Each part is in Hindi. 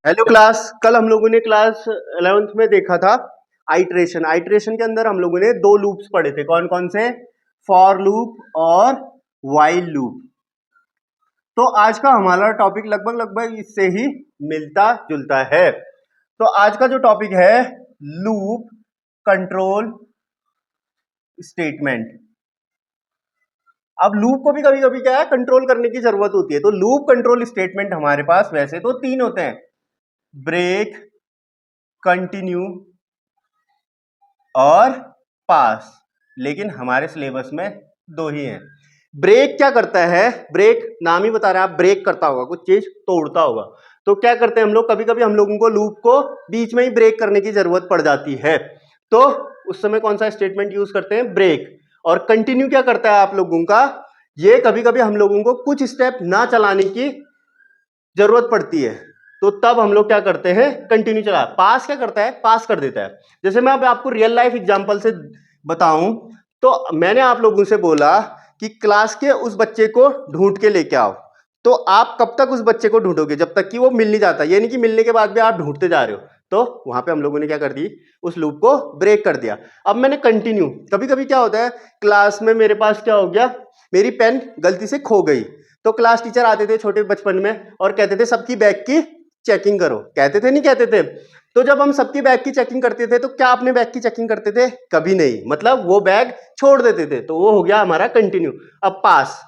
Hello class. कल हम लोगों ने क्लास 11th में देखा था आइट्रेशन। आइट्रेशन के अंदर हम लोगों ने दो लूप्स पढ़े थे, कौन कौन से? फॉर लूप और व्हाइल लूप। तो आज का हमारा टॉपिक लगभग लगभग इससे ही मिलता जुलता है। तो आज का जो टॉपिक है लूप कंट्रोल स्टेटमेंट। अब लूप को भी कभी कभी क्या है, कंट्रोल करने की जरूरत होती है। तो लूप कंट्रोल स्टेटमेंट हमारे पास वैसे तो तीन होते हैं, ब्रेक, कंटिन्यू और पास, लेकिन हमारे सिलेबस में दो ही हैं। ब्रेक क्या करता है? ब्रेक नाम ही बता रहा है, आप ब्रेक करता होगा, कुछ चीज तोड़ता होगा। तो क्या करते हैं हम लोग, कभी कभी हम लोगों को लूप को बीच में ही ब्रेक करने की जरूरत पड़ जाती है, तो उस समय कौन सा स्टेटमेंट यूज करते हैं? ब्रेक। और कंटिन्यू क्या करता है आप लोगों का, ये कभी कभी हम लोगों को कुछ स्टेप ना चलाने की जरूरत पड़ती है, तो तब हम लोग क्या करते हैं? कंटिन्यू चला। पास क्या करता है? पास कर देता है। जैसे मैं अब आपको रियल लाइफ एग्जांपल से बताऊं, तो मैंने आप लोगों से बोला कि क्लास के उस बच्चे को ढूंढ के लेके आओ, तो आप कब तक उस बच्चे को ढूंढोगे? जब तक कि वो मिल नहीं जाता। ये नहीं कि मिलने के बाद भी आप ढूंढते जा रहे हो। तो वहां पे हम लोगों ने क्या कर दी, उस लूप को ब्रेक कर दिया। अब मैंने कंटिन्यू, कभी कभी क्या होता है क्लास में, मेरे पास क्या हो गया, मेरी पेन गलती से खो गई, तो क्लास टीचर आते थे छोटे बचपन में और कहते थे सबकी बैग की चेकिंग करो। कहते थे, नहीं कहते थे? तो जब हम सबकी बैग की चेकिंग करते थे, तो क्या अपने बैग की चेकिंग करते थे? कभी नहीं। मतलब वो बैग छोड़ देते थे। तो वो हो गया हमारा कंटिन्यू। अब पास।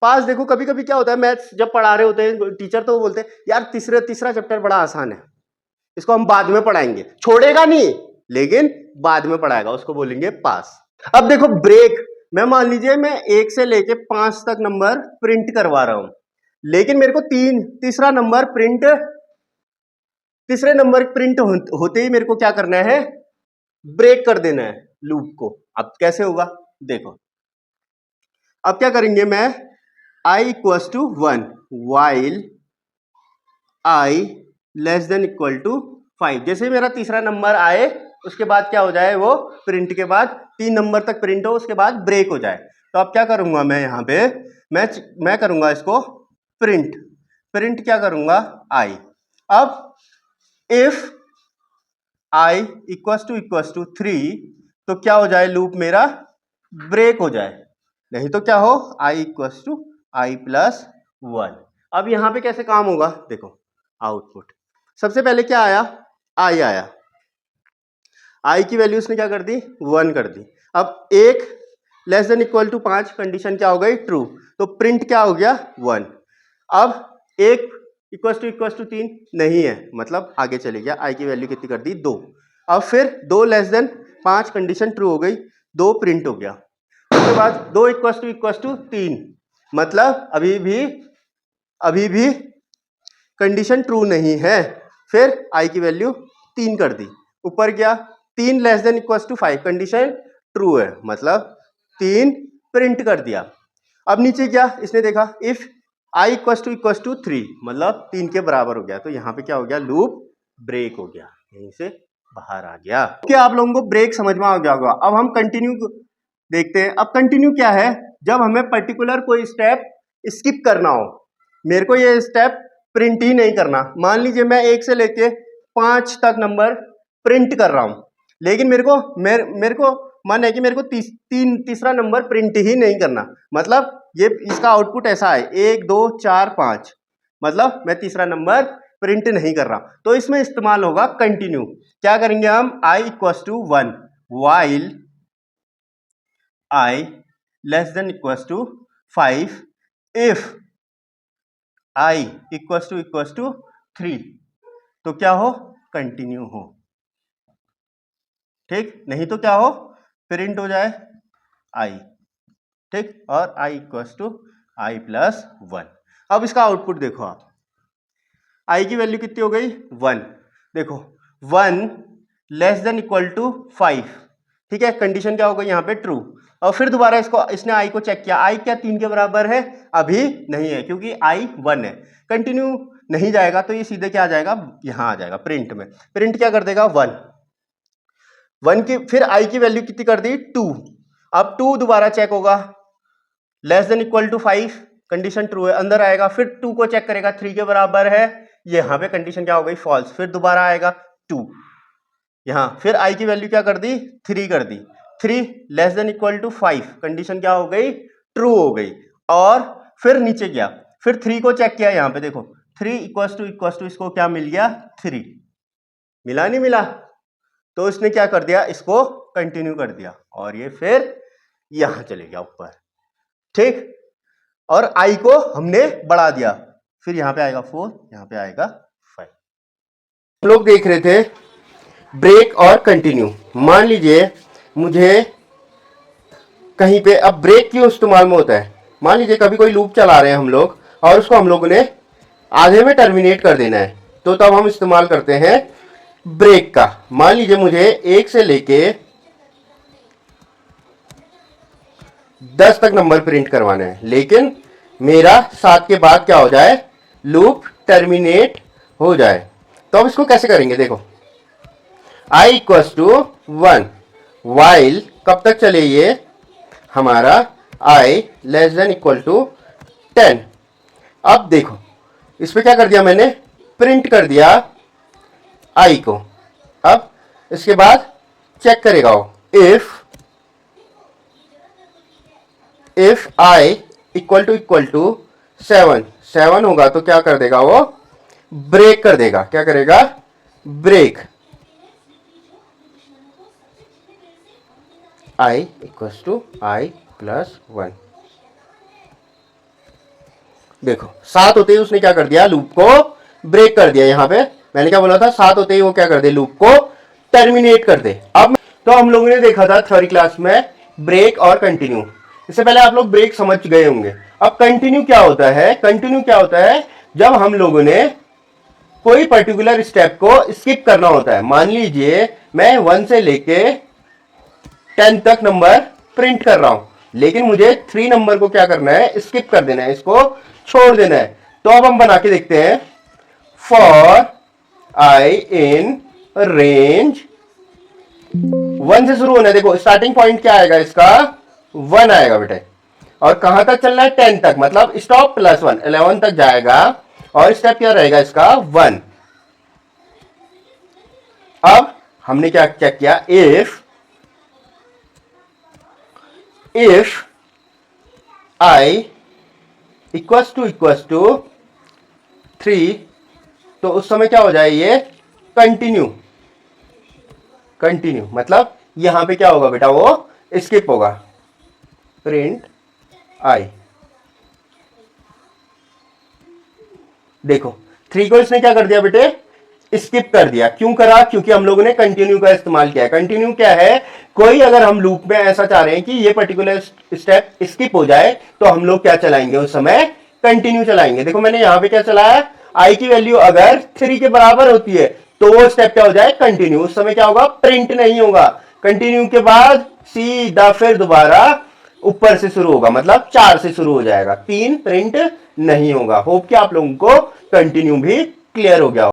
पास देखो, कभी कभी क्या होता है, मैथ्स जब पढ़ा रहे होते हैं टीचर, तो वो बोलते हैं यार तीसरा चैप्टर बड़ा आसान है, इसको हम बाद में पढ़ाएंगे। छोड़ेगा नहीं, लेकिन बाद में पढ़ाएगा, उसको बोलेंगे पास। अब देखो ब्रेक, मैं मान लीजिए मैं 1 से लेके 5 तक नंबर प्रिंट करवा रहा हूं, लेकिन मेरे को तीसरे नंबर प्रिंट होते ही मेरे को क्या करना है? ब्रेक कर देना है लूप को। अब कैसे होगा देखो। अब क्या करेंगे, मैं i equal to 1 while i less than equal to 5। जैसे मेरा तीसरा नंबर आए, उसके बाद क्या हो जाए, वो प्रिंट के बाद 3 नंबर तक प्रिंट हो, उसके बाद ब्रेक हो जाए। तो अब क्या करूंगा मैं यहां पे, मैं करूंगा इसको प्रिंट क्या करूंगा? i। अब इफ i इक्वल टू 3, तो क्या हो जाए, लूप मेरा ब्रेक हो जाए। नहीं तो क्या हो, i equal to i plus 1। अब यहां पे कैसे काम होगा देखो, आउटपुट सबसे पहले क्या आया? i आया। i की वैल्यू उसने क्या कर दी? 1 कर दी। अब 1 less than equal to 5, condition क्या हो गई? ट्रू। तो प्रिंट क्या हो गया? 1। अब 1 इक्वल टू 3 नहीं है, मतलब आगे चले गया। i की वैल्यू कितनी कर दी? 2। अब फिर 2 लेस देन 5, कंडीशन ट्रू हो गई, 2 प्रिंट हो गया। उसके बाद 2 इक्वल टू 3, मतलब अभी भी कंडीशन ट्रू नहीं है। फिर i की वैल्यू 3 कर दी, ऊपर गया, 3 less than equal to 5, condition true है, मतलब 3 प्रिंट कर दिया। अब नीचे क्या इसने देखा, इफ i इक्वल टू 3, मतलब 3 के बराबर हो गया। तो यहां पे क्या हो गया, लूप ब्रेक हो गया, यहीं से बाहर आ गया। क्या आप लोगों को ब्रेक समझ में आ गया होगा? अब हम कंटिन्यू देखते हैं। अब कंटिन्यू क्या है? जब हमें पर्टिकुलर कोई स्टेप स्किप करना हो, मेरे को ये स्टेप प्रिंट ही नहीं करना। मान लीजिए मैं 1 से लेके 5 तक नंबर प्रिंट कर रहा हूं, लेकिन मेरे को मन है कि मेरे को तीसरा नंबर प्रिंट ही नहीं करना। मतलब ये इसका आउटपुट ऐसा है 1 2 4 5, मतलब मैं तीसरा नंबर प्रिंट नहीं कर रहा। तो इसमें इस्तेमाल होगा कंटिन्यू। क्या करेंगे हम? i equal to 1 while i less than equal to 5 if i equal to 3, तो क्या हो? कंटिन्यू हो। ठीक, नहीं तो क्या हो? प्रिंट हो जाए i। ठीक, और i equal to i plus 1। अब इसका आउटपुट देखो आप, i की वैल्यू कितनी हो गई? 1। देखो 1 लेस देन इक्वल टू 5, ठीक है, कंडीशन क्या हो गई यहाँ पे? ट्रू। और फिर दोबारा इसने i को चेक किया, i क्या 3 के बराबर है? अभी नहीं है, क्योंकि i 1 है। कंटिन्यू नहीं जाएगा, तो ये सीधे क्या आ जाएगा, यहां आ जाएगा प्रिंट में। प्रिंट क्या कर देगा? 1 की, फिर i की वैल्यू कितनी कर दी? 2। अब 2 दोबारा चेक होगा, less than equal to 5, condition true है, अंदर आएगा, फिर 2 को चेक करेगा, 3 के बराबर है यहाँ पे कंडीशन क्या हो गई, फॉल्स, फिर दोबारा आएगा 2, यहाँ फिर आई की वैल्यू क्या कर दी, 3 कर दी, 3 less than equal to 5, condition क्या हो गई, ट्रू हो गई। और फिर नीचे गया, फिर 3 को चेक किया, यहाँ पे देखो 3 इक्वल टू इसको क्या मिल गया, 3 मिला नहीं मिला, तो इसने क्या कर दिया, इसको कंटिन्यू कर दिया और ये फिर यहां चले गया ऊपर, ठीक। और आई को हमने बढ़ा दिया, फिर यहां पे आएगा 4, यहां पे आएगा 5। हम लोग देख रहे थे ब्रेक और कंटिन्यू। मान लीजिए मुझे कहीं पे, अब ब्रेक क्यों इस्तेमाल में होता है, मान लीजिए कभी कोई लूप चला रहे हैं हम लोग और उसको हम लोगों ने आधे में टर्मिनेट कर देना है, तो तब हम इस्तेमाल करते हैं ब्रेक का। मान लीजिए मुझे 1 से लेके 10 तक नंबर प्रिंट करवाना है, लेकिन मेरा 7 के बाद क्या हो जाए, लूप टर्मिनेट हो जाए, तो अब इसको कैसे करेंगे, देखो i इक्वल्स टू 1 वाइल कब तक चले, ये हमारा i less than equal to 10। अब देखो इस पे क्या कर दिया मैंने, प्रिंट कर दिया i को। अब इसके बाद चेक करेगा वो, इफ i इक्वल टू 7 होगा तो क्या कर देगा वो, ब्रेक कर देगा, क्या करेगा, break. i equals to i plus 1। देखो 7 होते ही उसने क्या कर दिया, लूप को ब्रेक कर दिया। यहां पे मैंने क्या बोला था, 7 होते ही वो क्या कर दे, लूप को टर्मिनेट कर दे। अब तो हम लोगों ने देखा था थ्योरी क्लास में ब्रेक और कंटिन्यू, इससे पहले आप लोग ब्रेक समझ गए होंगे। अब कंटिन्यू क्या होता है, कंटिन्यू क्या होता है, जब हम लोगों ने कोई पर्टिकुलर स्टेप को स्किप करना होता है। मान लीजिए मैं 1 से लेके 10 तक नंबर प्रिंट कर रहा हूं, लेकिन मुझे 3 नंबर को क्या करना है, स्किप कर देना है, इसको छोड़ देना है। तो अब हम बना के देखते हैं, फॉर आई इन रेंज 1 से शुरू होना है। देखो स्टार्टिंग पॉइंट क्या आएगा इसका, 1 आएगा बेटे, और कहां तक चलना है, 10 तक, मतलब स्टॉप प्लस 1 11 तक जाएगा, और स्टेप क्या रहेगा इसका, 1। अब हमने क्या चेक किया, इफ आई इक्वल्स टू 3, तो उस समय क्या हो जाए, ये कंटिन्यू मतलब यहां पे क्या होगा बेटा, वो स्किप होगा, प्रिंट आई। देखो 3 को इसने क्या कर दिया बेटे, स्किप कर दिया। क्यों करा, क्योंकि हम लोगों ने कंटिन्यू का इस्तेमाल किया है। कंटिन्यू क्या है, कोई अगर हम लूप में ऐसा चाह रहे हैं कि ये पर्टिकुलर स्टेप स्किप हो जाए, तो हम लोग क्या चलाएंगे, उस समय कंटिन्यू चलाएंगे। देखो मैंने यहां पे क्या चलाया, आई की वैल्यू अगर 3 के बराबर होती है तो वो स्टेप क्या हो जाए, कंटिन्यू, उस समय क्या होगा, प्रिंट नहीं होगा। कंटिन्यू के बाद सीधा फिर दोबारा ऊपर से शुरू होगा, मतलब 4 से शुरू हो जाएगा, 3 प्रिंट नहीं होगा। होप कि आप लोगों को कंटिन्यू भी क्लियर हो गया।